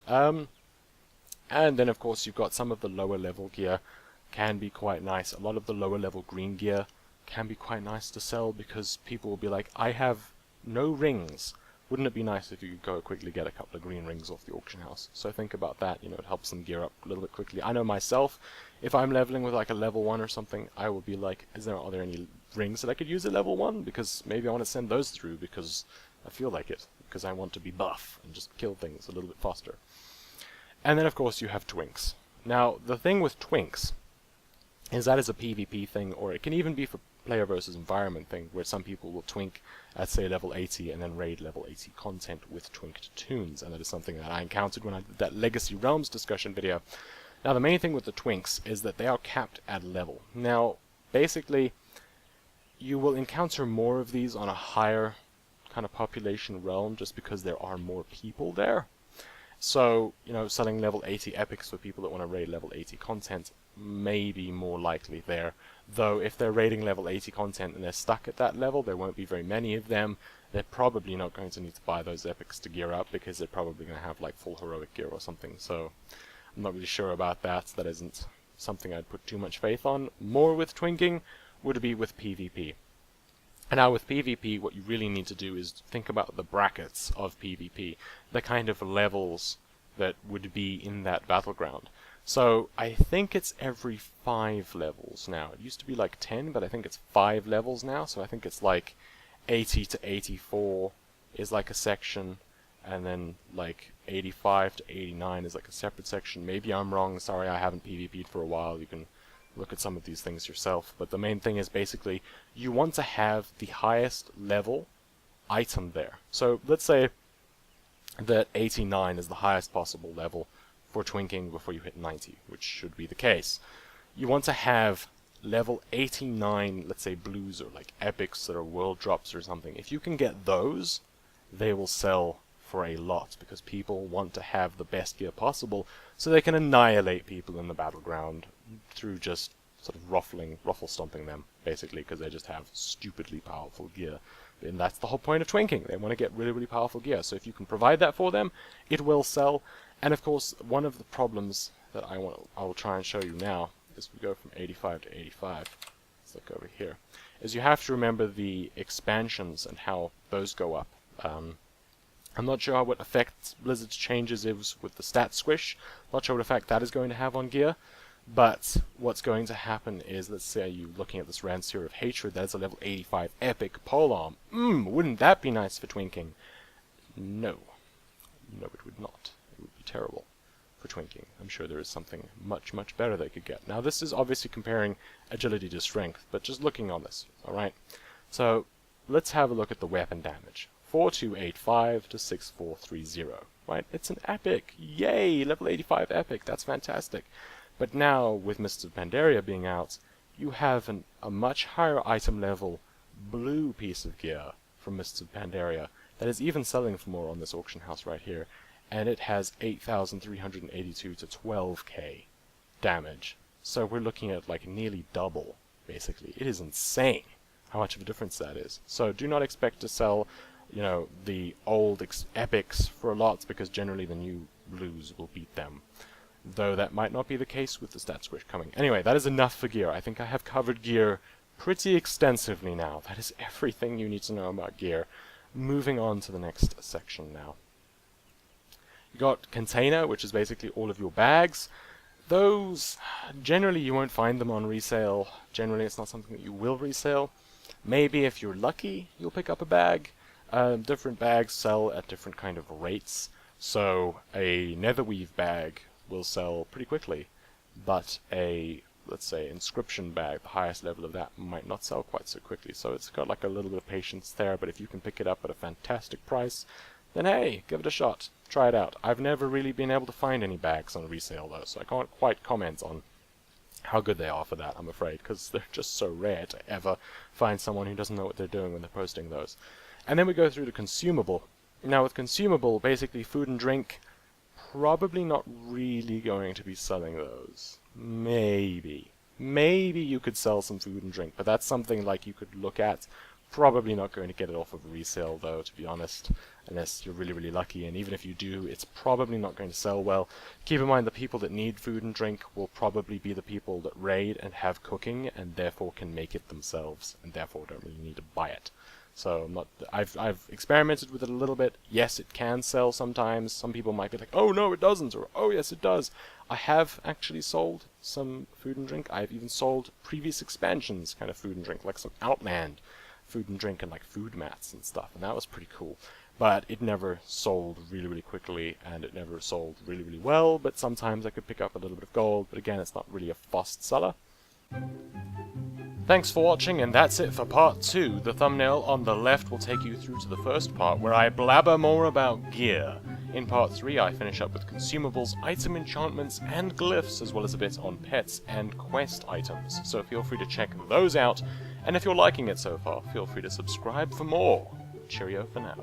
And then of course you've got some of the lower level gear can be quite nice. A lot of the lower level green gear can be quite nice to sell because people will be like, I have no rings. Wouldn't it be nice if you could go quickly get a couple of green rings off the auction house? So think about that, you know, it helps them gear up a little bit quickly. I know myself, if I'm leveling with like a level 1 or something, I will be like, are there any rings that I could use at level 1? Because maybe I want to send those through because I feel like it. Because I want to be buff and just kill things a little bit faster. And then of course you have twinks. Now the thing with twinks is that is a PvP thing, or it can even be for player versus environment thing, where some people will twink at say level 80 and then raid level 80 content with twinked toons, and that is something that I encountered when I did that Legacy Realms discussion video. Now the main thing with the twinks is that they are capped at level. Now basically you will encounter more of these on a higher kind of population realm just because there are more people there. So, you know, selling level 80 epics for people that want to raid level 80 content may be more likely there. Though if they're raiding level 80 content and they're stuck at that level, there won't be very many of them. They're probably not going to need to buy those epics to gear up because they're probably going to have like full heroic gear or something. So I'm not really sure about that. That isn't something I'd put too much faith on. More with twinking would be with PvP. And now with PvP, what you really need to do is think about the brackets of PvP, the kind of levels that would be in that battleground. So I think it's every 5 levels now. It used to be like 10, but I think it's 5 levels now. So I think it's like 80 to 84 is like a section, and then like 85 to 89 is like a separate section. Maybe I'm wrong. Sorry, I haven't PvP'd for a while. You can look at some of these things yourself, but the main thing is basically you want to have the highest level item there. So let's say that 89 is the highest possible level for twinking before you hit 90, which should be the case. You want to have level 89, let's say blues or like epics that are world drops or something. If you can get those, they will sell for a lot because people want to have the best gear possible so they can annihilate people in the battleground through just sort of ruffle stomping them, basically, because they just have stupidly powerful gear. And that's the whole point of twinking. They want to get really, really powerful gear. So if you can provide that for them, it will sell. And of course, one of the problems that I will try and show you now, is we go from 85 to 85. Let's look over here. Is you have to remember the expansions and how those go up. I'm not sure what effect Blizzard's changes is with the stat squish. Not sure what effect that is going to have on gear. But what's going to happen is, let's say you're looking at this Rancier of Hatred, that's a level 85 epic polearm. Wouldn't that be nice for twinking? No. No, it would not. It would be terrible for twinking. I'm sure there is something much, much better they could get. Now this is obviously comparing agility to strength, but just looking on this, alright? So, let's have a look at the weapon damage. 4285 to 6430, right? It's an epic! Yay! Level 85 epic, that's fantastic. But now, with Mists of Pandaria being out, you have a much higher item level blue piece of gear from Mists of Pandaria that is even selling for more on this auction house right here, and it has 8,382 to 12k damage. So we're looking at like nearly double, basically. It is insane how much of a difference that is. So do not expect to sell, you know, the old epics for a lot, because generally the new blues will beat them. Though that might not be the case with the stat squish coming. Anyway, that is enough for gear. I think I have covered gear pretty extensively now. That is everything you need to know about gear. Moving on to the next section now. You got container, which is basically all of your bags. Those, generally you won't find them on resale. Generally it's not something that you will resale. Maybe if you're lucky, you'll pick up a bag. Different bags sell at different kind of rates. So a netherweave bag will sell pretty quickly, but a, let's say, inscription bag, the highest level of that, might not sell quite so quickly. So it's got like a little bit of patience there, but if you can pick it up at a fantastic price, then hey, give it a shot. Try it out. I've never really been able to find any bags on resale though, so I can't quite comment on how good they are for that, I'm afraid, because they're just so rare to ever find someone who doesn't know what they're doing when they're posting those. And then we go through the consumable. Now with consumable, basically food and drink, probably not really going to be selling those. Maybe you could sell some food and drink, but that's something like you could look at Probably not going to get it off of resale though, to be honest, unless you're really, really lucky, and even if you do, it's probably not going to sell well. Keep in mind the people that need food and drink will probably be the people that raid and have cooking, and therefore can make it themselves, and therefore don't really need to buy it. So I've experimented with it a little bit. Yes, it can sell sometimes. Some people might be like, oh no, it doesn't, or oh yes, it does. I have actually sold some food and drink. I've even sold previous expansions kind of food and drink, like some Outland food and drink and like food mats and stuff, and that was pretty cool. But it never sold really, really quickly, and it never sold really, really well, but sometimes I could pick up a little bit of gold, but again, it's not really a fast seller. Thanks for watching, and that's it for part 2. The thumbnail on the left will take you through to the first part, where I blabber more about gear. In part 3, I finish up with consumables, item enchantments, and glyphs, as well as a bit on pets and quest items, so feel free to check those out, and if you're liking it so far, feel free to subscribe for more. Cheerio for now.